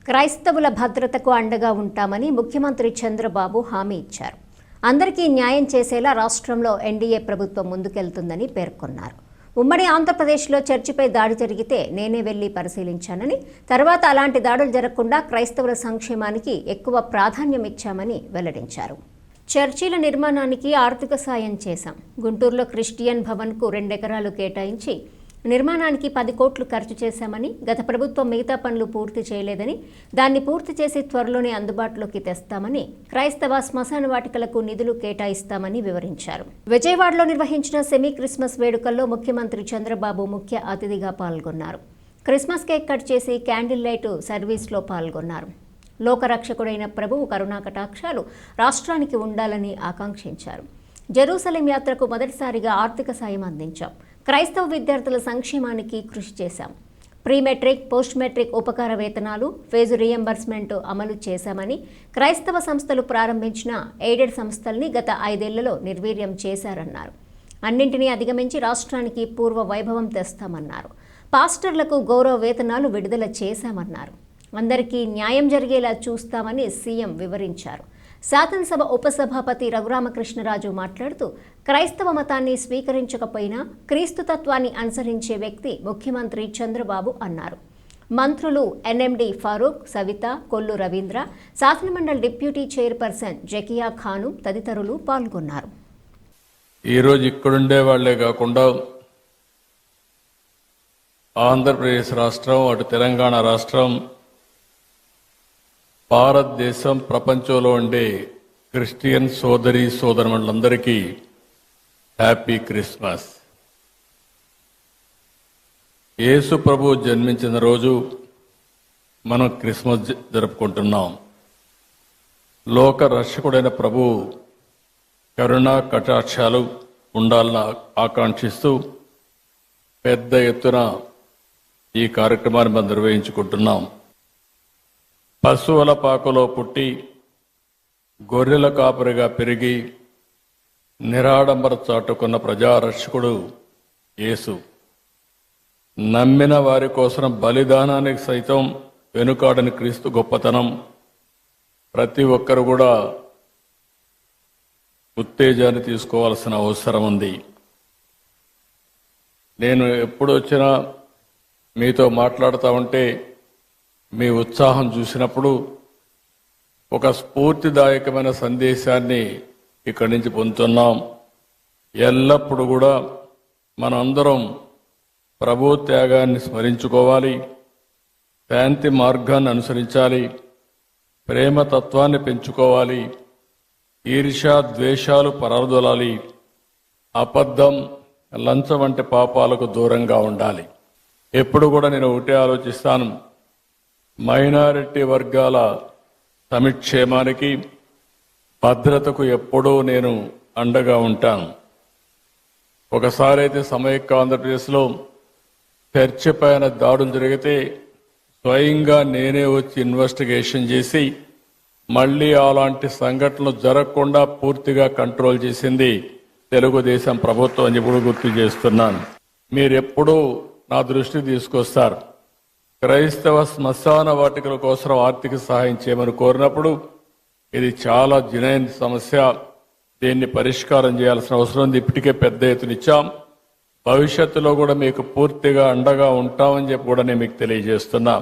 క్రైస్తవుల భద్రతకు అండగా ఉంటామని ముఖ్యమంత్రి చంద్రబాబు హామీ ఇచ్చారు. అందరికీ న్యాయం చేసేలా రాష్ట్రంలో ఎన్డీఏ ప్రభుత్వం ముందుకెళ్తుందని పేర్కొన్నారు. ఉమ్మడి ఆంధ్రప్రదేశ్లో చర్చిపై దాడి జరిగితే నేనే వెళ్లి పరిశీలించానని, తర్వాత అలాంటి దాడులు జరగకుండా క్రైస్తవుల సంక్షేమానికి ఎక్కువ ప్రాధాన్యం ఇచ్చామని వెల్లడించారు. చర్చిల నిర్మాణానికి ఆర్థిక సాయం చేశాం. గుంటూరులో క్రిస్టియన్ భవన్కు 2 ఎకరాలు కేటాయించి నిర్మాణానికి 10 కోట్లు ఖర్చు చేశామని, గత ప్రభుత్వం మిగతా పనులు పూర్తి చేయలేదని, దాన్ని పూర్తి చేసి త్వరలోనే అందుబాటులోకి తెస్తామని, క్రైస్తవ శ్మశాన వాటికలకు నిధులు కేటాయిస్తామని వివరించారు. విజయవాడలో నిర్వహించిన సెమీ క్రిస్మస్ వేడుకల్లో ముఖ్యమంత్రి చంద్రబాబు ముఖ్య అతిథిగా పాల్గొన్నారు. క్రిస్మస్ కేక్ కట్ చేసి క్యాండిల్ లైట్ సర్వీస్లో పాల్గొన్నారు. లోకరక్షకుడైన ప్రభువు కరుణా కటాక్షాలు రాష్ట్రానికి ఉండాలని ఆకాంక్షించారు. జెరూసలేం యాత్రకు మొదటిసారిగా ఆర్థిక సాయం అందించాం. క్రైస్తవ విద్యార్థుల సంక్షేమానికి కృషి చేశాం. ప్రీ మెట్రిక్, పోస్ట్ మెట్రిక్ ఉపకార వేతనాలు, ఫీజు రీఎంబర్స్మెంట్ అమలు చేశామని, క్రైస్తవ సంస్థలు ప్రారంభించిన ఎయిడెడ్ సంస్థల్ని గత 5 ఏళ్లలో నిర్వీర్యం చేశారన్నారు. అన్నింటినీ అధిగమించి రాష్ట్రానికి పూర్వ వైభవం తెస్తామన్నారు. పాస్టర్లకు గౌరవ వేతనాలు విడుదల చేశామన్నారు. అందరికీ న్యాయం జరిగేలా చూస్తామని సీఎం వివరించారు. శాసనసభ ఉపసభాపతి రఘురామకృష్ణరాజు మాట్లాడుతూ, క్రైస్తవ మతాన్ని స్వీకరించకపోయినా క్రీస్తు తత్వాన్ని అనుసరించే వ్యక్తి ముఖ్యమంత్రి చంద్రబాబు అన్నారు. మంత్రులు ఎన్ఎండి ఫారూక్, సవిత, కొల్లు రవీంద్ర, శాసనమండలి డిప్యూటీ చైర్పర్సన్ జకియా ఖాను తదితరులు పాల్గొన్నారు. ఈరోజు ఇక్కడుండే వాళ్లే కాకుండా ఆంధ్రప్రదేశ్ రాష్ట్రం, అటు తెలంగాణ రాష్ట్రం, భారతదేశం, ప్రపంచంలో ఉండే క్రిస్టియన్ సోదరి సోదరులందరికీ హ్యాపీ క్రిస్మస్. యేసు ప్రభు జన్మించిన రోజు మనం క్రిస్మస్ జరుపుకుంటున్నాం. లోక రక్షకుడైన ప్రభు కరుణా కటాక్షాలు ఉండాలని ఆకాంక్షిస్తూ పెద్ద ఎత్తున ఈ కార్యక్రమాన్ని మనం నిర్వహించుకుంటున్నాం. పశువుల పాకలో పుట్టి గొర్రెల కాపరిగా పెరిగి నిరాడంబర చాటుకున్న ప్రజారక్షకుడు యేసు. నమ్మిన వారి కోసం బలిదానానికి సైతం వెనుకాడని క్రీస్తు గొప్పతనం ప్రతి ఒక్కరు కూడా ఉత్తేజాన్ని తీసుకోవాల్సిన అవసరం ఉంది. నేను ఎప్పుడు వచ్చినా మీతో మాట్లాడుతూ ఉంటే మీ ఉత్సాహం చూసినప్పుడు ఒక స్ఫూర్తిదాయకమైన సందేశాన్ని ఇక్కడి నుంచి పొందుతున్నాం. ఎల్లప్పుడూ కూడా మనందరం ప్రభు త్యాగాన్ని స్మరించుకోవాలి, శాంతి మార్గాన్ని అనుసరించాలి, ప్రేమతత్వాన్ని పెంచుకోవాలి, ఈర్ష్య ద్వేషాలు పరారదొలాలి, అబద్ధం, లంచం వంటి పాపాలకు దూరంగా ఉండాలి. ఎప్పుడు కూడా నేను ఒకటే ఆలోచిస్తాను, మైనారిటీ వర్గాల సంక్షేమానికి, భద్రతకు ఎప్పుడూ నేను అండగా ఉంటాను. ఒకసారి అయితే సమైక్య ఆంధ్రప్రదేశ్లో చర్చి పైన దాడులు జరిగితే స్వయంగా నేనే వచ్చి ఇన్వెస్టిగేషన్ చేసి మళ్లీ అలాంటి సంఘటనలు జరగకుండా పూర్తిగా కంట్రోల్ చేసింది తెలుగుదేశం ప్రభుత్వం అని ఇప్పుడు గుర్తు చేస్తున్నాను. మీరెప్పుడూ నా దృష్టి తీసుకొస్తారు. క్రైస్తవ శ్మశాన వాటికల కోసం ఆర్థిక సహాయం చేయమని కోరినప్పుడు ఇది చాలా జనైన సమస్య, దీన్ని పరిష్కారం చేయాల్సిన అవసరం ఉంది. ఇప్పటికే పెద్ద ఎత్తున ఇచ్చాం. భవిష్యత్తులో కూడా మీకు పూర్తిగా అండగా ఉంటామని చెప్పి కూడా నేను మీకు తెలియజేస్తున్నా.